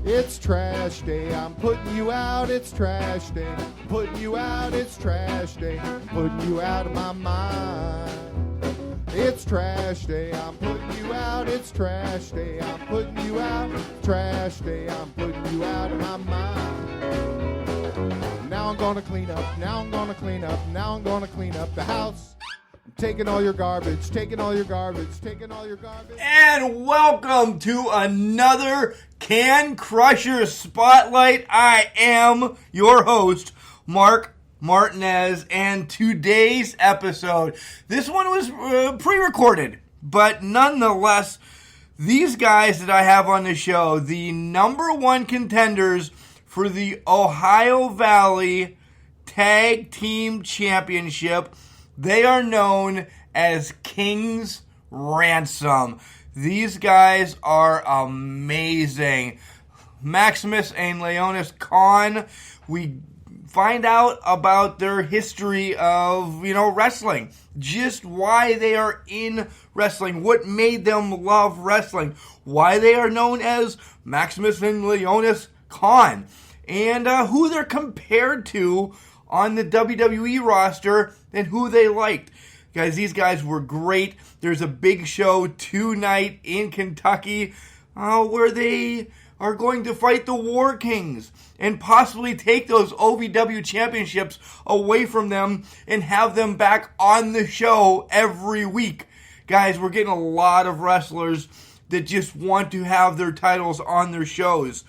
It's trash day, I'm putting you out, it's trash day. Putting you out, it's trash day. Putting you out of my mind. It's trash day, I'm putting you out, it's trash day. I'm putting you out, trash day, I'm putting you out of my mind. Now I'm gonna clean up, now I'm gonna clean up, now I'm gonna clean up the house. I'm taking all your garbage, taking all your garbage, taking all your garbage. And welcome to another Can Crusher Spotlight. I am your host, Mark Martinez, and today's episode, this one was pre-recorded, but nonetheless, these guys that I have on the show, the number one contenders for the Ohio Valley Tag Team Championship, they are known as King's Ransom. These guys are amazing. Maximus and Leonis Khan, we find out about their history of, wrestling. Just why they are in wrestling. What made them love wrestling. Why they are known as Maximus and Leonis Khan. And who they're compared to on the WWE roster and who they liked. Guys, these guys were great. There's a big show tonight in Kentucky where they are going to fight the War Kings and possibly take those OVW championships away from them and have them back on the show every week. Guys, we're getting a lot of wrestlers that just want to have their titles on their shows.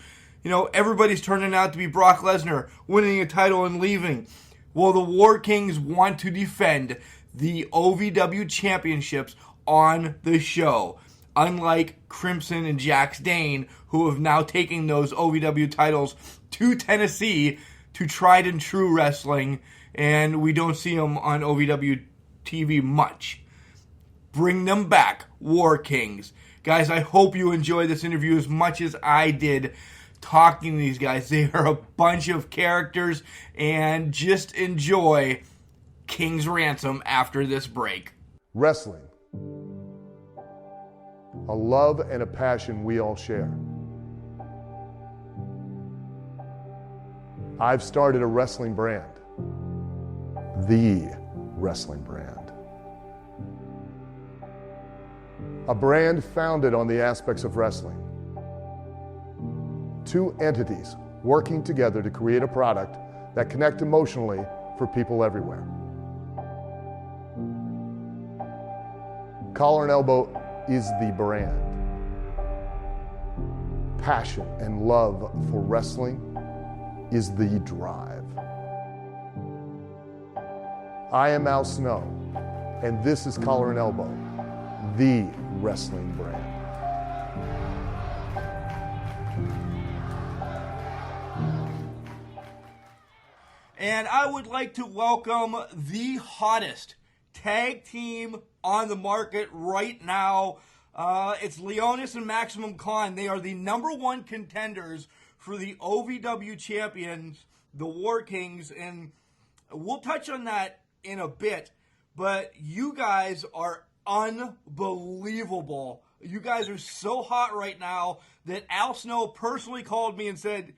Everybody's turning out to be Brock Lesnar, winning a title and leaving. Well, the War Kings want to defend the OVW championships on the show. Unlike Crimson and Jax Dane, who have now taken those OVW titles to Tennessee to tried and true wrestling, and we don't see them on OVW TV much. Bring them back, War Kings. Guys, I hope you enjoyed this interview as much as I did talking to these guys. They are a bunch of characters, and just enjoy King's Ransom after this break. Wrestling. A love and a passion we all share. I've started a wrestling brand. The wrestling brand. A brand founded on the aspects of wrestling. Two entities working together to create a product that connect emotionally for people everywhere. Collar and Elbow is the brand. Passion and love for wrestling is the drive. I am Al Snow, and this is Collar and Elbow, the wrestling brand. And I would like to welcome the hottest tag team on the market right now. It's Leonis and Maximum Khan. They are the number one contenders for the OVW champions, the War Kings, and we'll touch on that in a bit. But you guys are unbelievable. You guys are so hot right now that Al Snow personally called me and said,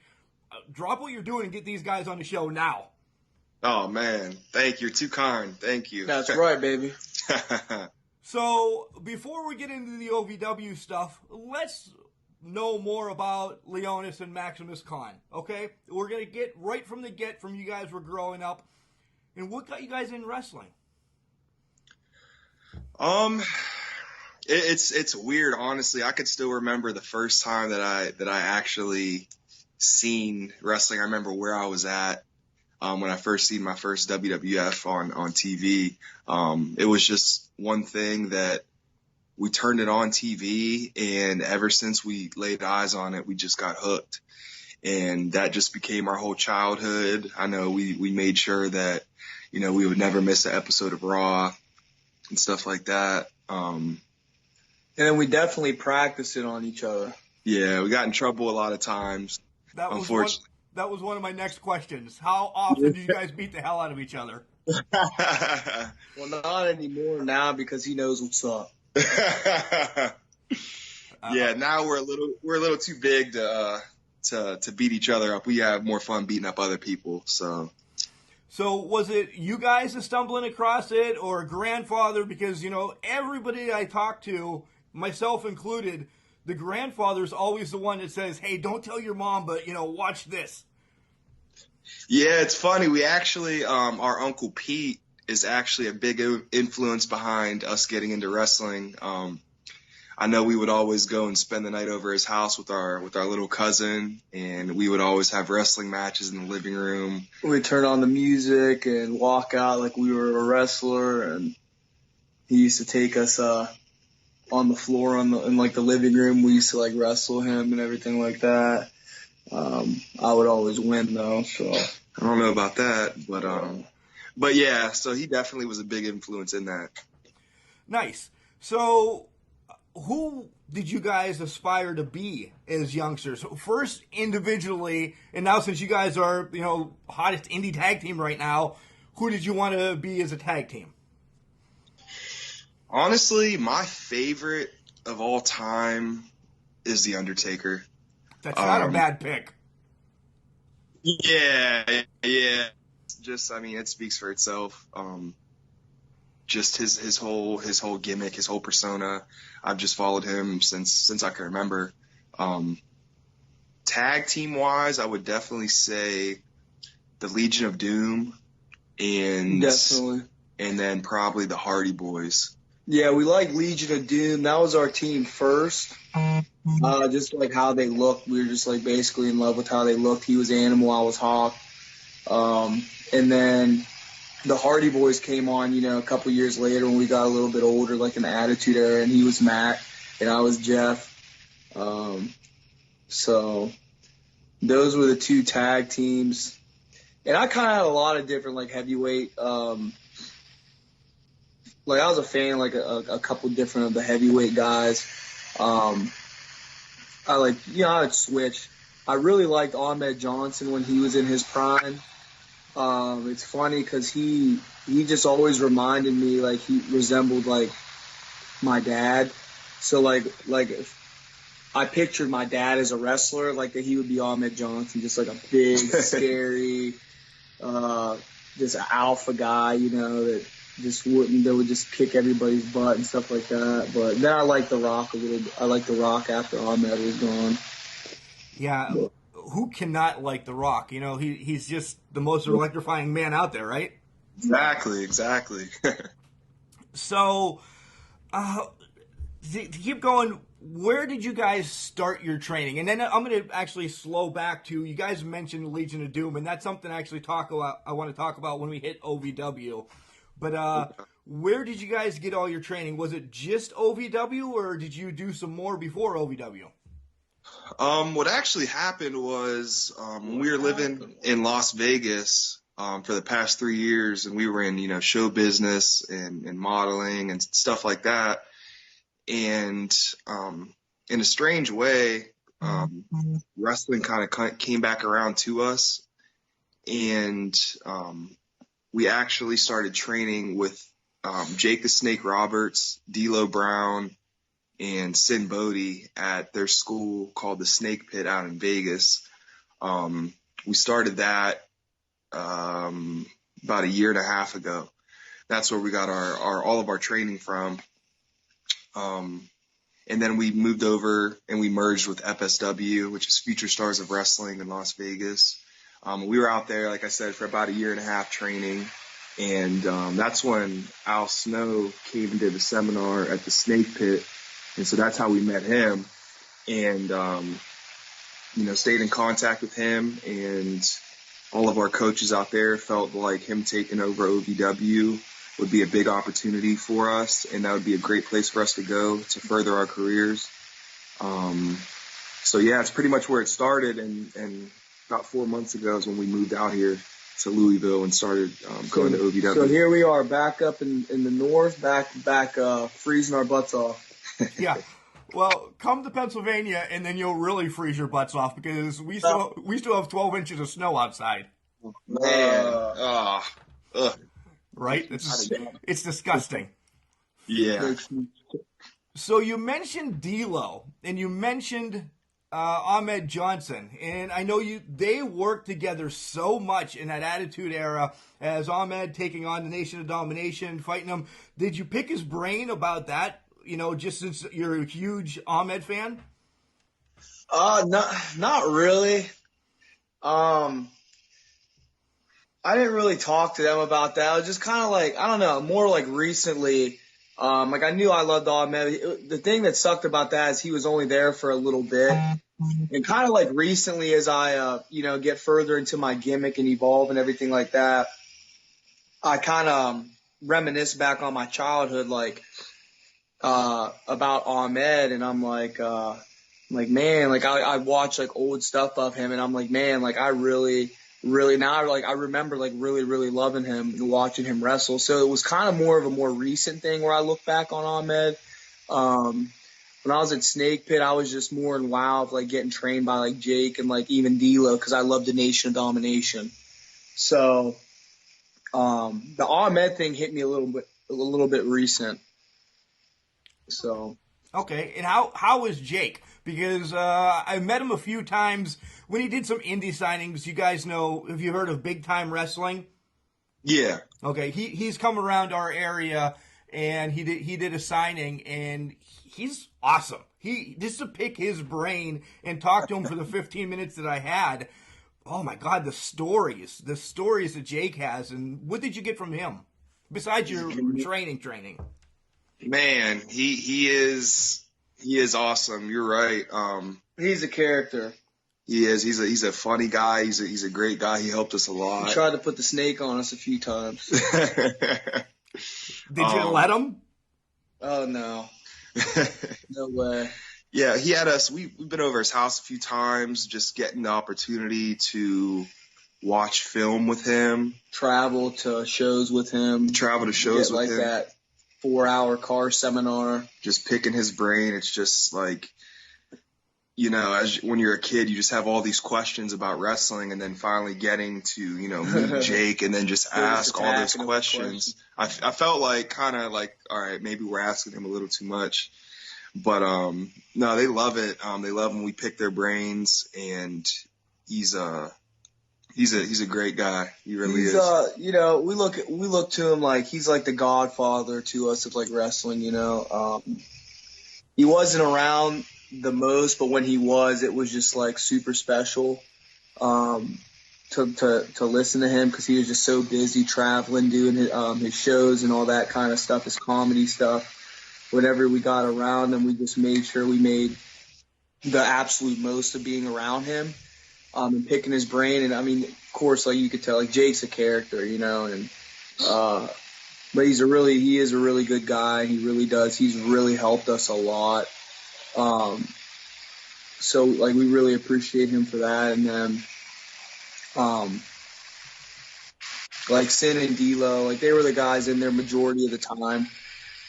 drop what you're doing and get these guys on the show now. Oh, man. Thank you. You're too kind. Thank you. That's right, baby. So, before we get into the OVW stuff, let's know more about Leonis and Maximus Khan, okay? We're going to get right from the get from you guys were growing up. And what got you guys in wrestling? It's weird, honestly. I could still remember the first time that I actually seen wrestling. I remember where I was at. When I first seen my first WWF on TV, it was just one thing that we turned it on TV, and ever since we laid eyes on it, we just got hooked. And that just became our whole childhood. I know we made sure that, we would never miss an episode of Raw and stuff like that. And then we definitely practiced it on each other. Yeah, we got in trouble a lot of times, unfortunately. That was one of my next questions. How often do you guys beat the hell out of each other? Well, not anymore now because he knows what's up. Yeah, now we're a little too big to to beat each other up. We have more fun beating up other people. So was it you guys stumbling across it, or grandfather? Because, everybody I talk to, myself included, the grandfather's always the one that says, hey, don't tell your mom, but, watch this. yeah, it's funny. We actually, our Uncle Pete is actually a big influence behind us getting into wrestling. I know we would always go and spend the night over his house with our little cousin, and we would always have wrestling matches in the living room. We'd turn on the music and walk out like we were a wrestler, and he used to take us on the floor in the living room. We used to like wrestle him and everything like that. I would always win though, so I don't know about that, but yeah, so he definitely was a big influence in that. Nice. So who did you guys aspire to be as youngsters? First individually, and now since you guys are, hottest indie tag team right now, who did you want to be as a tag team? Honestly, my favorite of all time is The Undertaker. That's not a bad pick. Yeah. Just, it speaks for itself. Just his whole gimmick, his whole persona. I've just followed him since I can remember. Tag team wise, I would definitely say the Legion of Doom and then probably the Hardy Boys. Yeah, we like Legion of Doom. That was our team first. Just like how they looked. We were just like basically in love with how they looked. He was Animal, I was Hawk. And then the Hardy Boys came on, a couple years later when we got a little bit older, like in the Attitude Era, and he was Matt and I was Jeff. So those were the two tag teams. And I kind of had a lot of different like heavyweight. Like I was a fan, like a couple different of the heavyweight guys. I'd switch. I really liked Ahmed Johnson when he was in his prime. It's funny because he just always reminded me, like he resembled like my dad. So like if I pictured my dad as a wrestler, like that he would be Ahmed Johnson, just like a big, scary, just alpha guy, that would just kick everybody's butt and stuff like that. But then I like The Rock a little bit. I like The Rock after Ahmed was gone. Yeah, who cannot like The Rock? He's just the most electrifying man out there, right? Exactly. So, to keep going, where did you guys start your training? And then I'm going to actually slow back to, you guys mentioned Legion of Doom, and that's something I actually I want to talk about when we hit OVW. But where did you guys get all your training? Was it just OVW, or did you do some more before OVW? What actually happened was when we were living in Las Vegas for the past 3 years, and we were in show business and modeling and stuff like that. And in a strange way, wrestling kind of came back around to us, and we actually started training with Jake the Snake Roberts, D'Lo Brown, and Sin Bodie at their school called the Snake Pit out in Vegas. We started that about a year and a half ago. That's where we got all of our training from. And then we moved over and we merged with FSW, which is Future Stars of Wrestling in Las Vegas. We were out there, like I said, for about a year and a half training. And that's when Al Snow came and did a seminar at the Snake Pit. And so that's how we met him, and, stayed in contact with him, and all of our coaches out there felt like him taking over OVW would be a big opportunity for us, and that would be a great place for us to go to further our careers. So yeah, it's pretty much where it started, and about 4 months ago is when we moved out here to Louisville and started going to OVW. So here we are back up in the north, back freezing our butts off. Yeah. Well, come to Pennsylvania, and then you'll really freeze your butts off because we still have 12 inches of snow outside. Man, right? It's disgusting. Yeah. So you mentioned D'Lo, and you mentioned Ahmed Johnson, and I know they worked together so much in that Attitude Era as Ahmed taking on the Nation of Domination, fighting him. Did you pick his brain about that? Just since you're a huge Ahmed fan? Not really. I didn't really talk to them about that. I was just kind of like, I don't know, more like recently. Like I knew I loved Ahmed. The thing that sucked about that is he was only there for a little bit. And kind of like recently as I, get further into my gimmick and evolve and everything like that, I kind of reminisce back on my childhood, like, about Ahmed. And I'm like, man, like I watch like old stuff of him and I'm like, man, like I really now like I remember like really loving him and watching him wrestle. So it was kind of more of a more recent thing where I look back on Ahmed. When I was at Snake Pit, I was just more in wow of like getting trained by like Jake and like even D'Lo because I loved the Nation of Domination. So the Ahmed thing hit me a little bit recent. So okay, and how was Jake? Because I met him a few times when he did some indie signings. You guys know, have you heard of Big Time Wrestling? Yeah. Okay, he's come around our area and he did a signing and he's awesome. Just to pick his brain and talk to him for the 15 minutes that I had. Oh my God, the stories that Jake has, and what did you get from him besides your training? Man, he is awesome. You're right. he's a character. He is. He's a funny guy. He's a great guy. He helped us a lot. He tried to put the snake on us a few times. Did you let him? Oh no. No way. Yeah, he had us. We've been over his house a few times, just getting the opportunity to watch film with him, Travel to shows with him. get Get like him, that 4-hour car seminar. just picking his brain. It's just like, when you're a kid, you just have all these questions about wrestling, and then finally getting to, meet Jake and then just ask all those attacking him with questions. I felt like kind of like, all right, maybe we're asking him a little too much. But no, they love it. They love when we pick their brains, and he's a great guy. He really He's is. we look to him like he's like the godfather to us of like wrestling, He wasn't around the most, but when he was, it was just like super special to listen to him because he was just so busy traveling, doing his shows and all that kind of stuff, his comedy stuff. Whenever we got around him, we just made sure we made the absolute most of being around him and picking his brain. And I mean, of course, like you could tell, like Jake's a character, and but he is a really good guy. He really does. He's really helped us a lot. So like we really appreciate him for that. And then like Sin and D'Lo, like they were the guys in there majority of the time,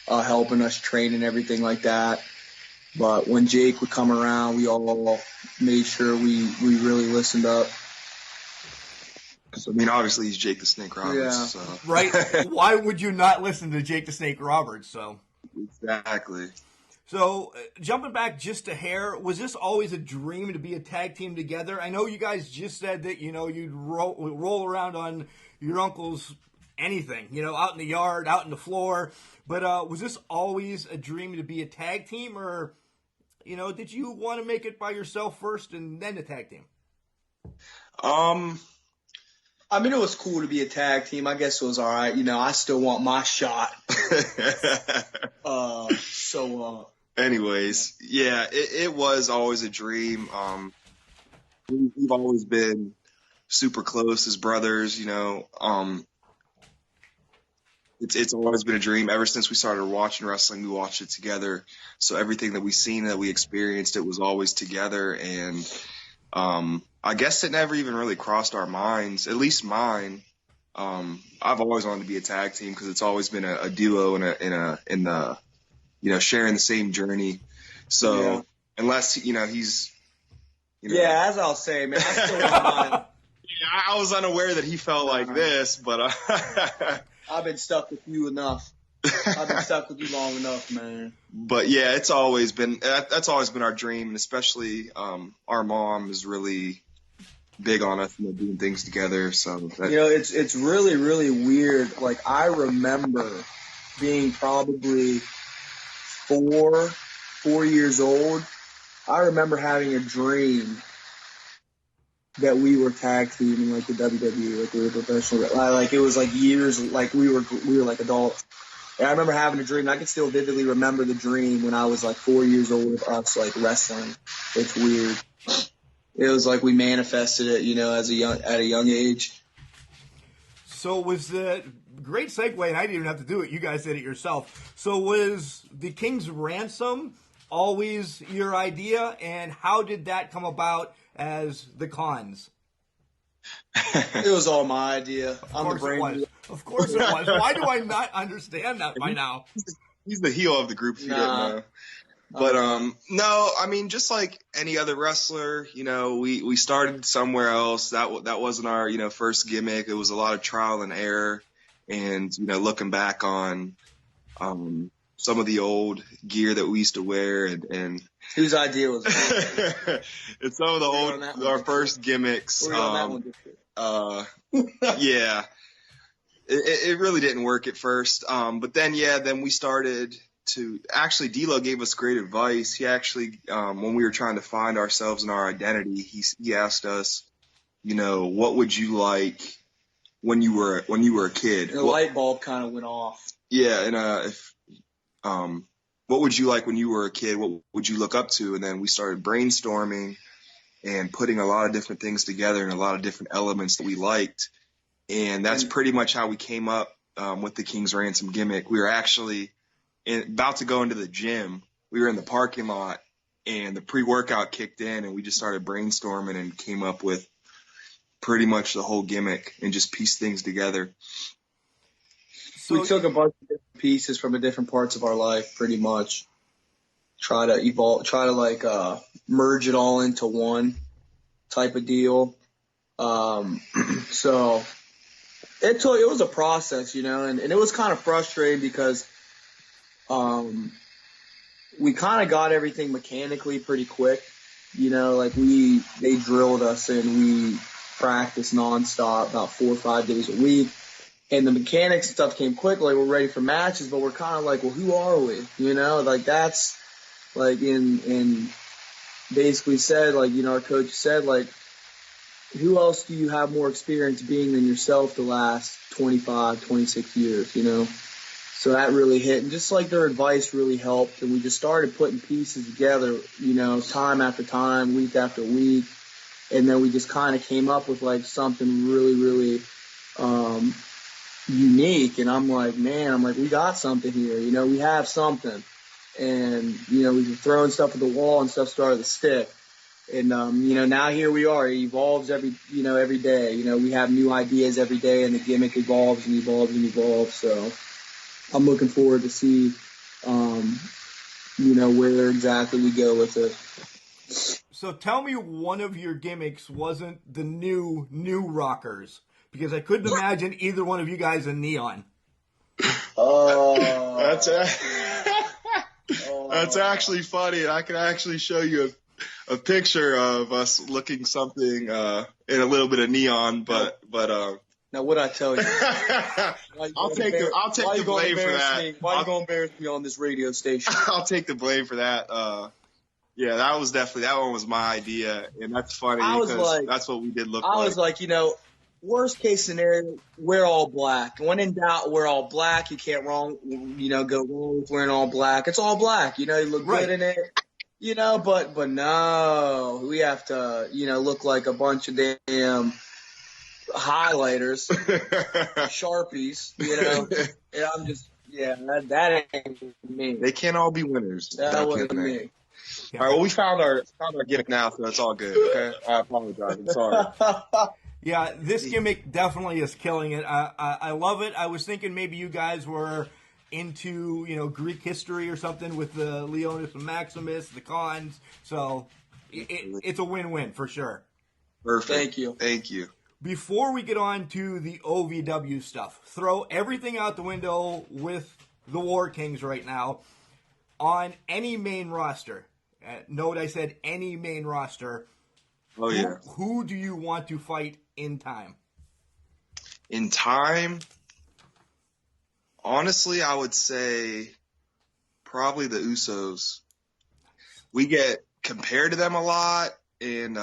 helping us train and everything like that. But when Jake would come around, we all made sure we really listened up. I mean, obviously he's Jake the Snake Roberts. Yeah. So. Right? Why would you not listen to Jake the Snake Roberts? So Exactly. So, jumping back just a hair, was this always a dream to be a tag team together? I know you guys just said that, you'd roll around on your uncle's anything, out in the yard, out in the floor. But was this always a dream to be a tag team? Or, did you want to make it by yourself first and then a tag team? I mean, it was cool to be a tag team. I guess it was all right. I still want my shot. Anyways, yeah, it was always a dream. We've always been super close as brothers, It's always been a dream. Ever since we started watching wrestling, we watched it together. So everything that we seen, that we experienced, it was always together. And I guess it never even really crossed our minds, at least mine. I've always wanted to be a tag team because it's always been a duo in the sharing the same journey. So Yeah. unless he's Yeah, as I was saying, man, I still want mine. I was unaware that he felt like this, but I've been stuck with you enough. I've been stuck with you long enough, man. But yeah, that's always been our dream, and especially our mom is really big on us, doing things together. So it's really, really weird. Like, I remember being probably four years old. I remember having a dream that we were tag teaming, like the WWE, like we were professional. Like, it was like years, like we were like adults. And I remember having a dream. And I can still vividly remember the dream when I was like 4 years old with us, like, wrestling. It's weird. It was like we manifested it, at a young age. So was the great segue, and I didn't even have to do it. You guys did it yourself. So was the King's Ransom always your idea, and how did that come about as the Cons? It was all my idea. I'm the brain. Of course it was. Why do I not understand that by now? He's the heel of the group, if you didn't know. But no, I mean, just like any other wrestler, we started somewhere else. That wasn't our first gimmick. It was a lot of trial and error, and looking back on some of the old gear that we used to wear, and whose idea was that? And some of the our first gimmicks. Yeah. It really didn't work at first. But then we started to actually, D'Lo gave us great advice. He actually, when we were trying to find ourselves and our identity, he asked us, what would you like when you were a kid? The light bulb kind of went off. Yeah. And, what would you like when you were a kid? What would you look up to? And then we started brainstorming and putting a lot of different things together and a lot of different elements that we liked. And that's pretty much how we came up with the King's Ransom gimmick. We were actually about to go into the gym. We were in the parking lot, and the pre-workout kicked in, and we just started brainstorming and came up with pretty much the whole gimmick and just pieced things together. So we took a bunch of different pieces from the different parts of our life, pretty much. Try to merge it all into one type of deal. So it was a process, and it was kind of frustrating because we kind of got everything mechanically pretty quick. They drilled us and we practiced nonstop about 4 or 5 days a week. And the mechanics and stuff came quickly. We're ready for matches, but we're kind of like, well, who are we? That's like in basically said, our coach said, who else do you have more experience being than yourself the last 25, 26 years, So that really hit. And just their advice really helped. And we just started putting pieces together, time after time, week after week. And then we just kind of came up with something really, really, unique. And I'm like, we got something here. We have something. And, we were throwing stuff at the wall and stuff started to stick. And, now here we are. It evolves every day. We have new ideas every day, and the gimmick evolves and evolves and evolves. So I'm looking forward to see, where exactly we go with it. So tell me one of your gimmicks wasn't the new rockers, because I couldn't imagine either one of you guys in neon. That's actually funny. I can actually show you a picture of us looking something in a little bit of neon, but now what I tell you, I'll take the blame for that. Why are you gonna embarrass me on this radio station? I'll take the blame for that. Yeah, that one was my idea, and that's funny because that's what we did look like. I was like, worst case scenario, wear all black. When in doubt, wear all black. You can't go wrong with wearing all black. It's all black. You look good in it. But no, we have to, look like a bunch of damn highlighters, Sharpies, and I'm just, that ain't me. They can't all be winners. That wasn't me. All right, well, we found our gimmick now, so that's all good. Okay, I apologize. I'm sorry. Yeah, this gimmick definitely is killing it. I love it. I was thinking maybe you guys were into Greek history or something with the Leonis and Maximus, the Cons. So it's a win-win for sure. Perfect. Thank you. Before we get on to the OVW stuff, throw everything out the window with the War Kings right now on any main roster. Note I said any main roster. Oh yeah. Who do you want to fight in time? In time, honestly, I would say probably the Usos. We get compared to them a lot, and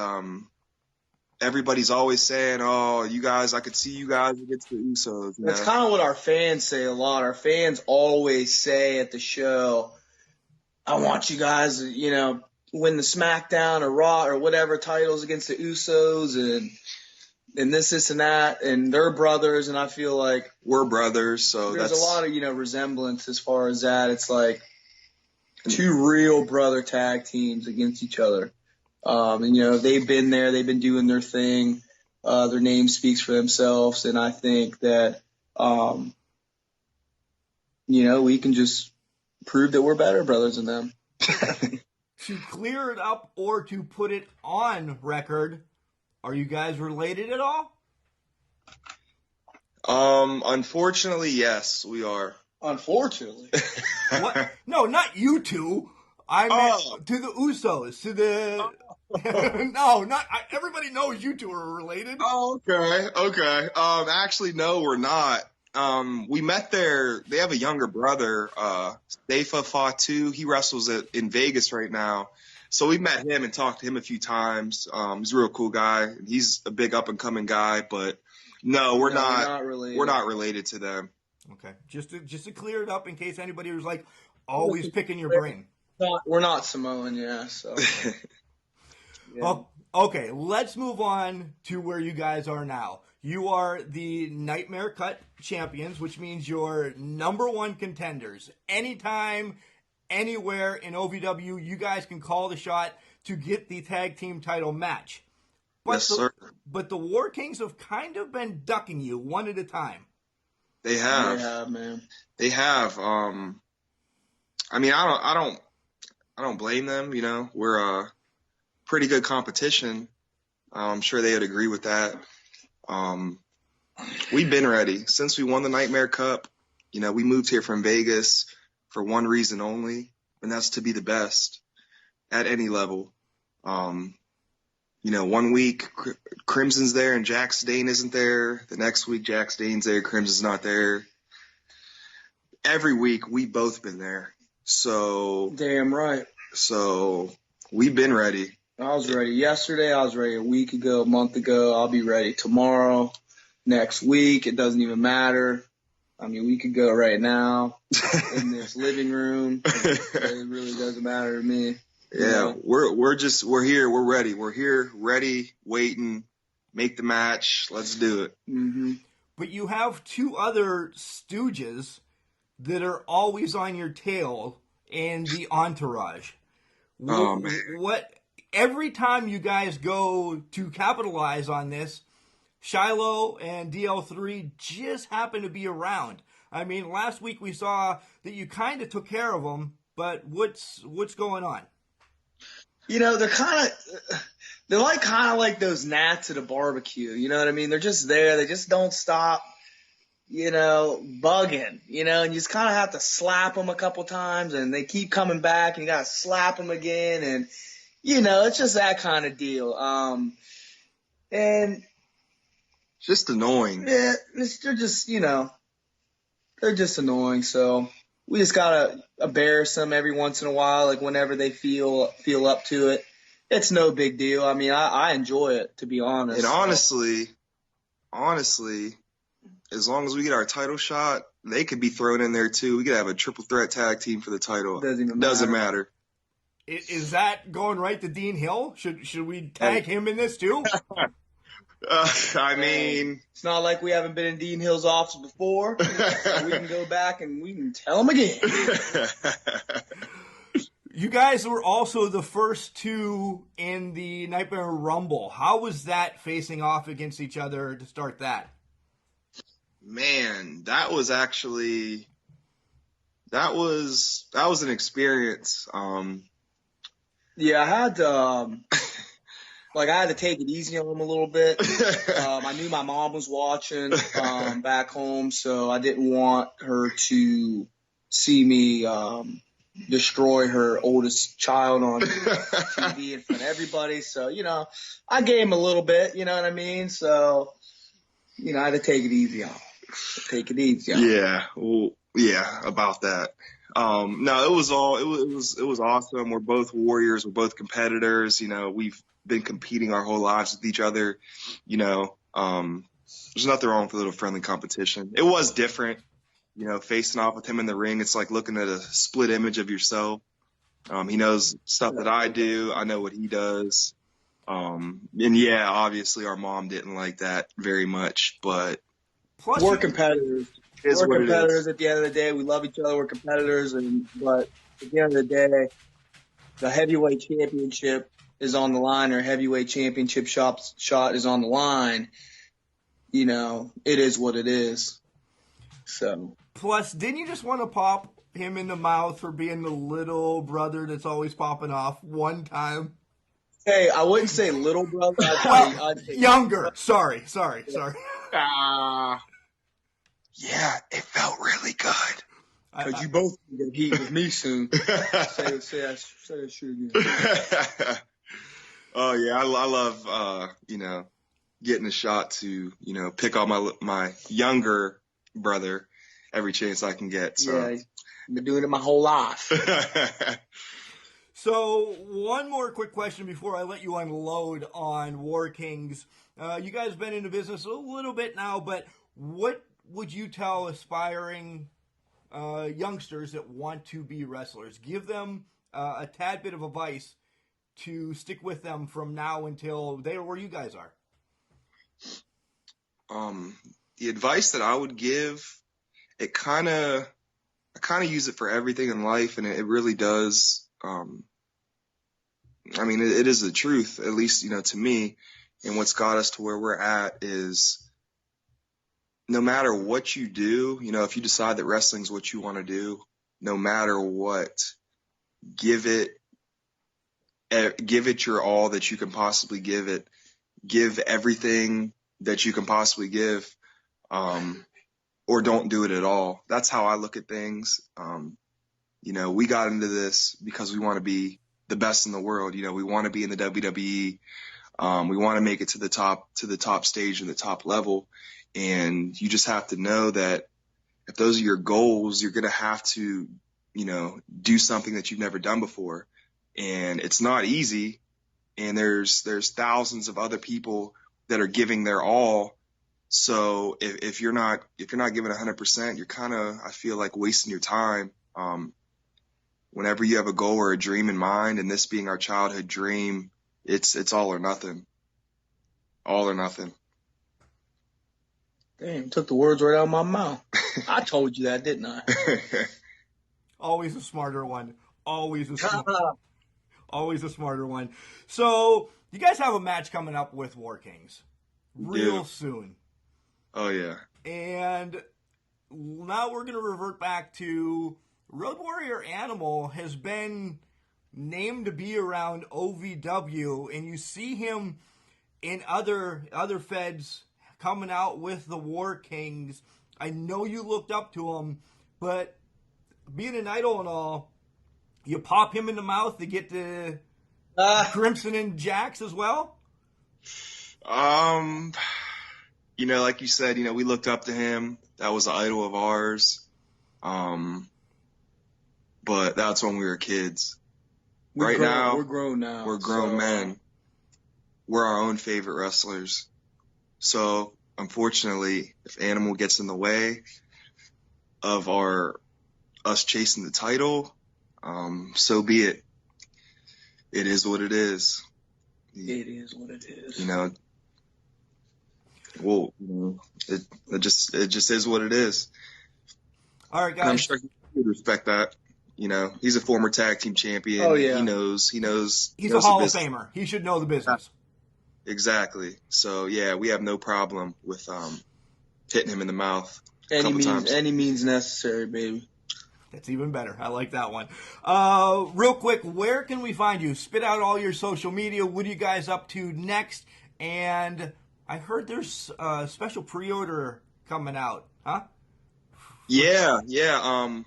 everybody's always saying, "Oh, you guys, I could see you guys against the Usos." That's kind of what our fans say a lot. Our fans always say at the show, "I want you guys, win the SmackDown or Raw or whatever titles against the Usos and this and that, and they're brothers." And I feel like we're brothers, so there's a lot of resemblance as far as that. It's like two real brother tag teams against each other. And they've been there, they've been doing their thing. Their name speaks for themselves, and I think that we can just prove that we're better brothers than them. To clear it up or to put it on record, are you guys related at all? Unfortunately, yes, we are. Unfortunately. What? No, not you two. I meant to the Usos, to the... No, not... everybody knows you two are related. Oh, okay. Actually, no, we're not. We met there. They have a younger brother, Seifa Fatu. He wrestles in Vegas right now. So we met him and talked to him a few times. He's a real cool guy. And he's a big up and coming guy, but no, we're not related. We're not related to them. Okay. Just to clear it up in case anybody was like always picking your brain. We're not Samoan, yeah, so. Yeah. Well, okay, let's move on to where you guys are now. You are the Nightmare Cut champions, which means you're number one contenders. Anytime, anywhere in OVW, you guys can call the shot to get the tag team title match. Yes, sir. But the War Kings have kind of been ducking you one at a time. They have. They have, man. They have. I mean, I don't blame them. We're a pretty good competition. I'm sure they would agree with that. We've been ready since we won the Nightmare Cup. We moved here from Vegas for one reason only, and that's to be the best at any level. 1 week Crimson's there and Jack Stain isn't there. The next week Jack Stain's there, Crimson's not there. Every week we've both been there. So damn right. So we've been ready. I was ready yesterday. I was ready a week ago, a month ago. I'll be ready tomorrow, next week. It doesn't even matter. I mean, we could go right now in this living room. It really doesn't matter to me. Yeah, we're here. We're ready. We're here, ready, waiting. Make the match. Let's do it. Mm-hmm. But you have two other stooges that are always on your tail in the entourage. Oh, man. What? Every time you guys go to capitalize on this, Shiloh and DL3 just happen to be around. I mean, last week we saw that you kind of took care of them, but what's going on? They're kind of those gnats at a barbecue. You know what I mean? They're just there. They just don't stop, bugging, and you just kind of have to slap them a couple times and they keep coming back and you got to slap them again. And, it's just that kind of deal. And just annoying. Yeah, they're just, they're just annoying. So we just gotta embarrass them every once in a while, like whenever they feel up to it. It's no big deal. I mean, I enjoy it, to be honest. And honestly, as long as we get our title shot, they could be thrown in there too. We could have a triple threat tag team for the title. Doesn't matter. Is that going right to Dean Hill? Should we tag him in this too? I mean, it's not like we haven't been in Dean Hill's office before. We can go back and we can tell him again. You guys were also the first two in the Nightmare Rumble. How was that facing off against each other to start that? Man, that was an experience. Yeah, I had to, I had to take it easy on him a little bit. I knew my mom was watching back home, so I didn't want her to see me destroy her oldest child on TV in front of everybody. So, I gave him a little bit, you know what I mean? So, I had to take it easy on him. Yeah, well, yeah, about that. No, it was awesome. We're both warriors. We're both competitors. We've been competing our whole lives with each other. There's nothing wrong with a little friendly competition. It was different, facing off with him in the ring. It's like looking at a split image of yourself. He knows stuff that I do. I know what he does. And yeah, obviously our mom didn't like that very much, but Plus, we're competitors. We're competitors at the end of the day. We love each other. We're competitors, but at the end of the day, the heavyweight championship is on the line, or heavyweight championship shot is on the line. It is what it is. So. Plus, didn't you just want to pop him in the mouth for being the little brother that's always popping off one time? Hey, I wouldn't say little brother. I'd say younger. Sorry. Yeah, it felt really good. Because you both get heat with me soon. say that shit again. Oh yeah, I love getting a shot to pick on my younger brother every chance I can get. So. Yeah, I've been doing it my whole life. So one more quick question before I let you unload on War Kings. You guys have been in the business a little bit now, but what would you tell aspiring youngsters that want to be wrestlers? Give them a tad bit of advice to stick with them from now until they are where you guys are. The advice that I would give, I kind of use it for everything in life, and it really does. It is the truth, at least, to me, and what's got us to where we're at is no matter what you do, if you decide that wrestling is what you want to do, no matter what, give it your all that you can possibly give it. Give everything that you can possibly give, or don't do it at all. That's how I look at things. We got into this because we want to be the best in the world. We want to be in the WWE. We want to make it to the top stage and the top level. And you just have to know that if those are your goals, you're going to have to, do something that you've never done before. And it's not easy. And there's thousands of other people that are giving their all. So if you're not giving 100%, you're kind of, I feel like, wasting your time. Whenever you have a goal or a dream in mind, and this being our childhood dream, it's all or nothing. All or nothing. Damn, took the words right out of my mouth. I told you that, didn't I? Always a smarter one. Always a smarter one. So, you guys have a match coming up with War Kings real soon. Oh, yeah. And now we're going to revert back to Road Warrior Animal has been named to be around OVW, and you see him in other feds coming out with the War Kings. I know you looked up to him, but being an idol and all, you pop him in the mouth to get the Crimson and Jax as well? Like you said, we looked up to him. That was an idol of ours. But that's when we were kids. We're grown now. We're grown men. We're our own favorite wrestlers. So, unfortunately, if Animal gets in the way of us chasing the title, so be it. It is what it is. It is what it is. It just is what it is. All right, guys. And I'm sure he would respect that. He's a former tag team champion. Oh, yeah. He knows. He's a Hall of Famer. He should know the business. Exactly. So yeah, we have no problem with hitting him in the mouth any means necessary, baby. That's even better. I like that one. Real quick, where can we find you? Spit out all your social media. What are you guys up to next? And I heard there's a special pre-order coming out, huh? Yeah.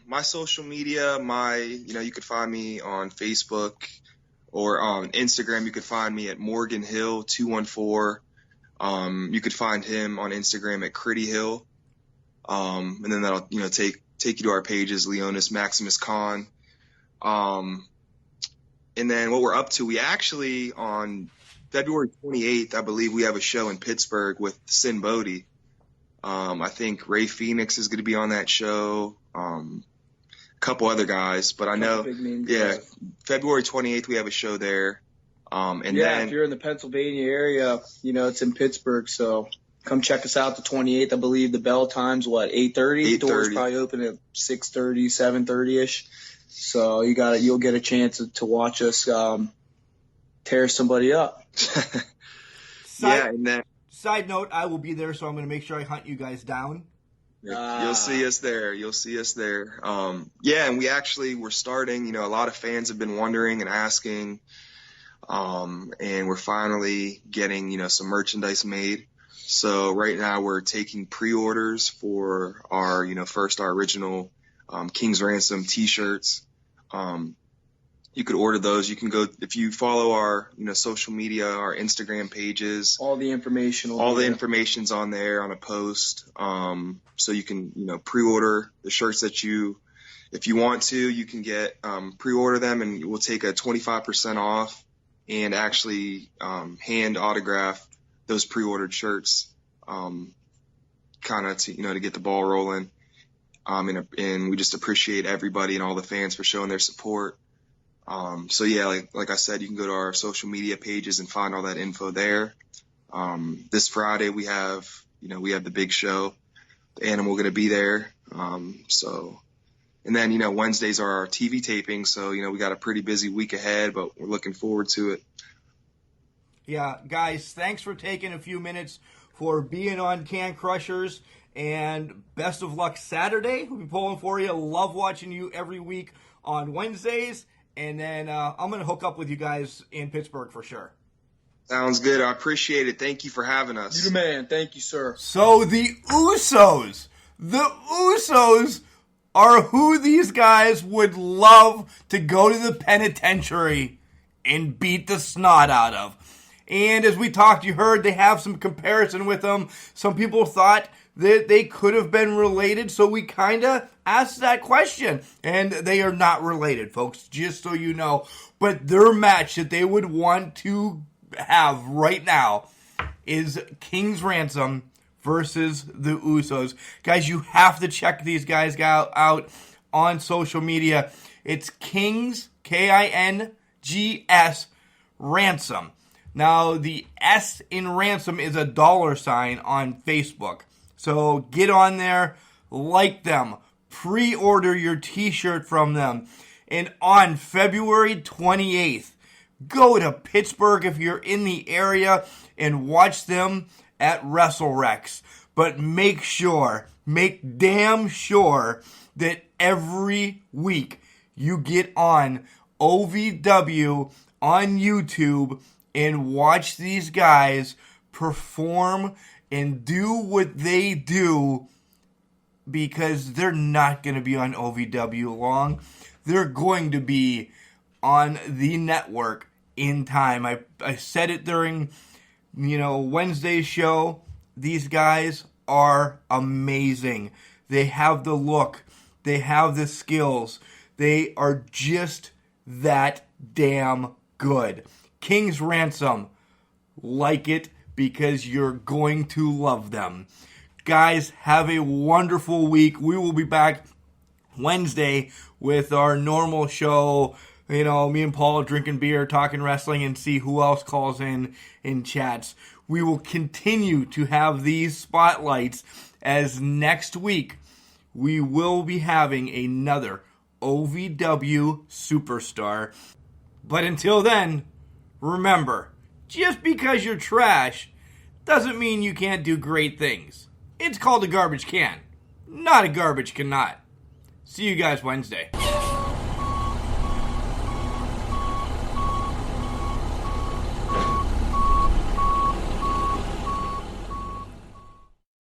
My social media, you could find me on Facebook or on Instagram. You could find me at Morgan Hill 214. You could find him on Instagram at Critty Hill. And then that'll, take you to our pages, Leonis Maximus Khan. And then what we're up to, we actually on February 28th, I believe we have a show in Pittsburgh with Sin Bodhi. I think Ray Phoenix is going to be on that show. A couple other guys, but I know, February 28th we have a show there. Then if you're in the Pennsylvania area, it's in Pittsburgh, so come check us out the 28th. I believe the bell time's 8:30. Doors probably open at 6:30, 7:30ish. So you'll get a chance to watch us tear somebody up. Side note, I will be there, so I'm going to make sure I hunt you guys down. You'll see us there. And we're starting, a lot of fans have been wondering and asking, and we're finally getting, some merchandise made. So right now we're taking pre-orders for our, our original King's Ransom t-shirts. You could order those. You can go, if you follow our, social media, our Instagram pages. All the information's on there on a post. So you can, pre-order the shirts if you want to, you can get, pre-order them, and we'll take a 25% off and actually, hand autograph those pre-ordered shirts, kind of to get the ball rolling. And we just appreciate everybody and all the fans for showing their support. Like I said, you can go to our social media pages and find all that info there. This Friday we have the big show, the Animal going to be there. And then, Wednesdays are our TV taping. So, we got a pretty busy week ahead, but we're looking forward to it. Yeah, guys, thanks for taking a few minutes for being on Can Crushers, and best of luck Saturday. We'll be pulling for you. Love watching you every week on Wednesdays. And then I'm going to hook up with you guys in Pittsburgh for sure. Sounds good. I appreciate it. Thank you for having us. You the man. Thank you, sir. So the Usos are who these guys would love to go to the penitentiary and beat the snot out of. And as we talked, you heard they have some comparison with them. Some people thought that they could have been related, so we kind of asked that question. And they are not related, folks, just so you know. But their match that they would want to have right now is King's Ransom versus the Usos. Guys, you have to check these guys out on social media. It's Kings, Kings, Ransom. Now, the S in Ransom is a $sign on Facebook. So get on there, like them, pre-order your t-shirt from them. And on February 28th, go to Pittsburgh if you're in the area and watch them at WrestleRex. But make damn sure that every week you get on OVW on YouTube and watch these guys perform and do what they do, because they're not going to be on OVW long. They're going to be on the network in time. I said it during, Wednesday's show. These guys are amazing. They have the look. They have the skills. They are just that damn good. King's Ransom, like it, because you're going to love them. Guys, have a wonderful week. We will be back Wednesday with our normal show. Me and Paul drinking beer, talking wrestling, and see who else calls in chats. We will continue to have these spotlights, as next week we will be having another OVW superstar. But until then, remember, just because you're trash doesn't mean you can't do great things. It's called a garbage can, not a garbage cannot. See you guys Wednesday.